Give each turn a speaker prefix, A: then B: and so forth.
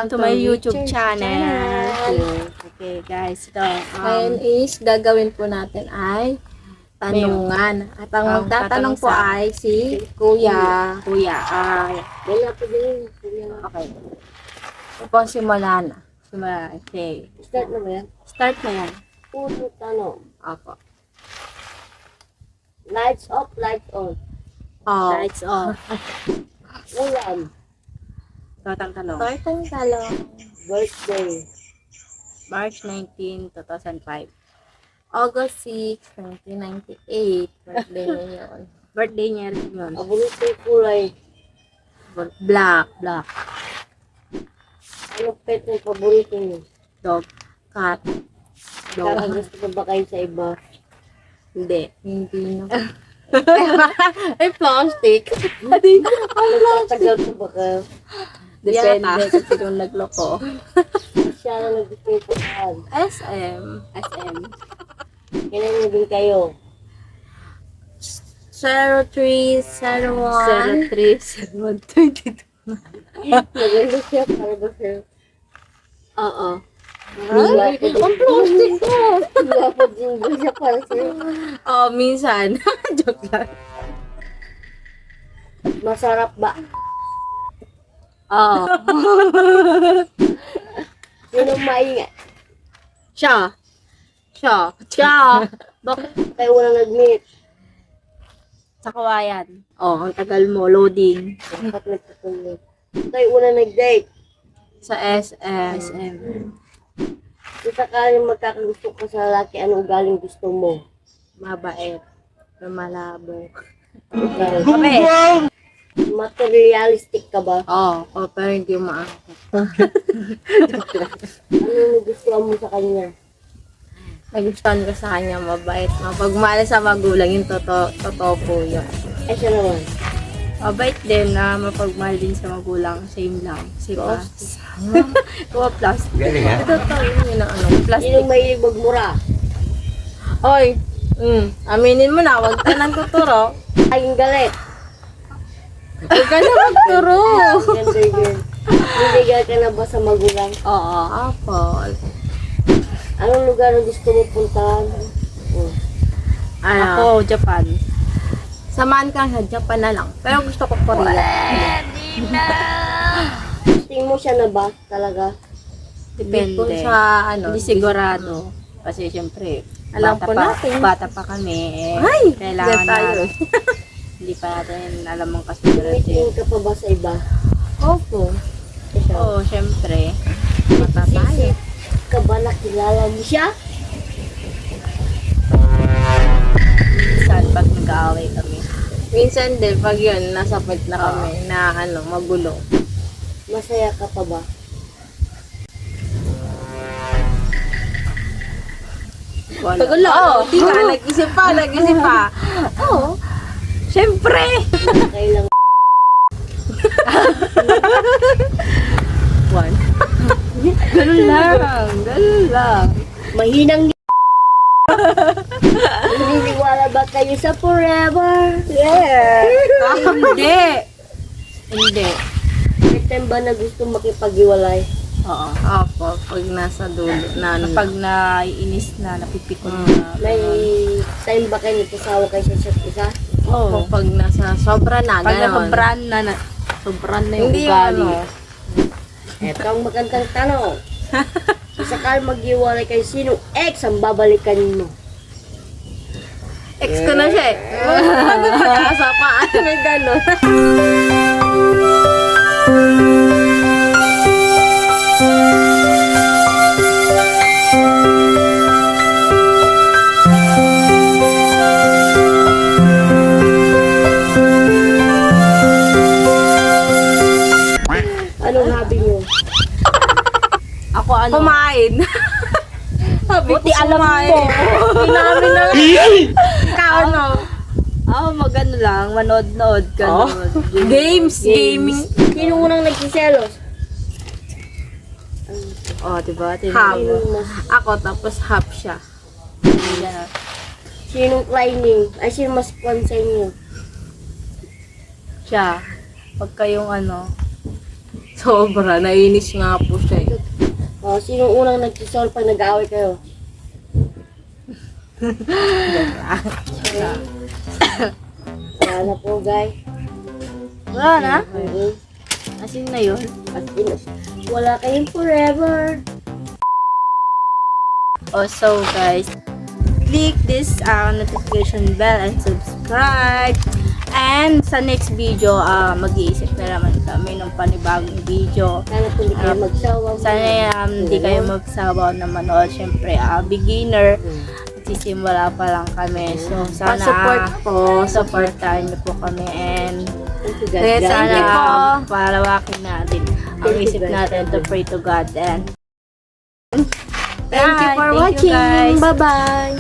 A: welcome to my YouTube channel. Okay guys, ito.
B: Ngayon is gagawin po natin ay tanungan. At ang magtatanong po ay si Kuya.
A: Kuya.
C: Wala pa din.
A: Okay.
B: Ito po simula na.
A: Okay.
C: Start na ba yan?
A: Start na yan.
C: Puno tanong.
B: Opo.
C: Lights off, lights on.
B: Oh.
A: Lights off.
C: Ulan.
A: Totang tanong.
B: Tortang talong.
C: Birthday.
A: March 19, 2005.
B: August 6, 1998. Birthday niya yun.
A: Birthday niya rin yun.
C: Paborito yung kulay.
B: Black.
A: Black.
C: Ano pet yung paborito niyo?
A: Dog.
B: Cat.
C: Kakagusto pa ba kayo sa iba?
A: Hindi.
B: Hindi na. Ay, plastic.
C: Nagtatagal pa ba kayo?
B: Depende kung sino nagloko.
C: Siya na nag-dipintahan.
B: SM.
A: SM.
C: Kailan naging kayo?
B: 03, 01.
A: 03, 122.
C: Maganda siya para ba sa'yo?
A: Oo.
B: Ay, ang plastic ko.
C: Wala pa din ba siya para sa'yo?
B: Oh, minsan. Joke lang.
C: Masarap ba?
A: Oo.
C: Sino maingay?
A: Siya.
B: Siya.
A: Bakit?
C: Kayo walang nag-meet.
A: Sa kawayan. Oh, ang tagal mo. Loading.
C: Dapat nagtatuloy. Kayo unang nag-date.
B: Sa SM.
A: SM.
C: Kung sakaling magkakagusto ka sa lalaki, anong galing gusto mo?
B: Mabait. Malabo.
A: Kape.
C: Materialistic ka ba?
B: Oh, pero hindi maangkot.
C: Ano gusto mo sa kanya?
B: Nagustuhan ko sa kanya, mabait. Mapagmahal sa magulang, yung totoo po yun.
C: Ay, siya naman.
B: Mabait din na mapagmahal din sa magulang. Same lang. Si Plastic. Kuha plastic.
D: Galing ha?
B: Ito to, yun ang ano, plastic.
C: Sino may magmura?
B: Oy, aminin mo na, wag ka nang tuturo.
C: Laging galit.
B: Huwag ka na magturo.
C: Gender girl. Niligal ka na ba sa magulang?
B: Oo, Apple.
C: Anong lugar ang gusto mo puntahan?
B: Ano?
A: Ako, Japan.
B: Samahan ka sa Japan na lang. Pero gusto ko Korea.
C: Tingin mo siya na ba talaga?
A: Depende.
B: Kung sa ano,
A: Hindi sigurado. Kasi syempre,
B: Alam po natin.
A: Bata pa kami.
B: Ay,
A: kailangan
B: yan tayo.
A: na. Hindi pa natin alam ang kasigurado.
C: Tumitingin ka pa ba sa iba?
B: Opo.
C: Siya.
A: Oo, syempre.
B: Matatay.
C: Sisip ka ba nakilala mo siya?
A: Saan pag nag-aaway kami.
B: Minsan din, pag yun, nasa point na kami na ano, magulo.
C: Masaya ka pa ba?
B: Magulo. Oo, di ka, nag-isip pa. Oo. Siyempre.
C: Kailang
B: One. Ganun lang.
C: mahinang naniniwala ba kayo sa forever?
B: Yeah. Hindi.
C: May time ba na gusto makipag-iwalay?
A: Oo.
B: Opo, pag nasa dulo na ano.
A: Kapag naiinis na, napipikon na.
C: May time ba kayo nagkasawa kayo sa isa't isa?
B: Opo, pag nasa sobra na,
A: Pag
B: gano'n.
A: sobran na yung
B: Hindi
A: ugali.
B: ano.
C: Eto ang magandang tanong. Kung sakal mag-iwalay kayo, sinong ex ang babalikan mo?
B: Ex ko na siya eh. Ano nag-asa pa? May gano'n.
C: Anong hobby mo?
A: Ako ano?
B: Kumain.
A: Buti alam mo.
B: Inamin na lang. Ikaw ano?
A: Magano lang, manood-nood ka
B: Games. Gaming.
C: Sino unang nagsiselos?
A: Diba?
B: Half.
C: Sinong mas...
B: Ako, tapos half siya.
C: Sinong climbing? Ay, sino mas fun sa inyo?
A: Siya. Pagka yung ano,
B: Sobra, nainis nga po siya. eh.
C: Oh, sino unang nagsisolve pag nag-aaway kayo? Wala na po, guys.
A: Wala na?
C: Mhm.
A: Asin na yun.
C: As in, wala kayong forever.
A: Also guys, click this notification bell and subscribe. And sa next video, mag-iisip na naman kami ng panibagong video.
C: Sana po hindi kayo magsawa.
A: Sana hindi kayo magsawa na manood. Siyempre, beginner. Nagsisimula pa lang kami. So, sana
B: Pa-support po.
A: supportahan niyo po kami. And
C: Thank you, guys.
B: Yes,
A: sana
B: thank you po.
A: palawakin natin ang
C: Thank you,
A: isip
C: guys.
A: natin to pray to God. And
B: Thank you for
A: Thank you,
B: watching.
A: guys.
B: Bye-bye.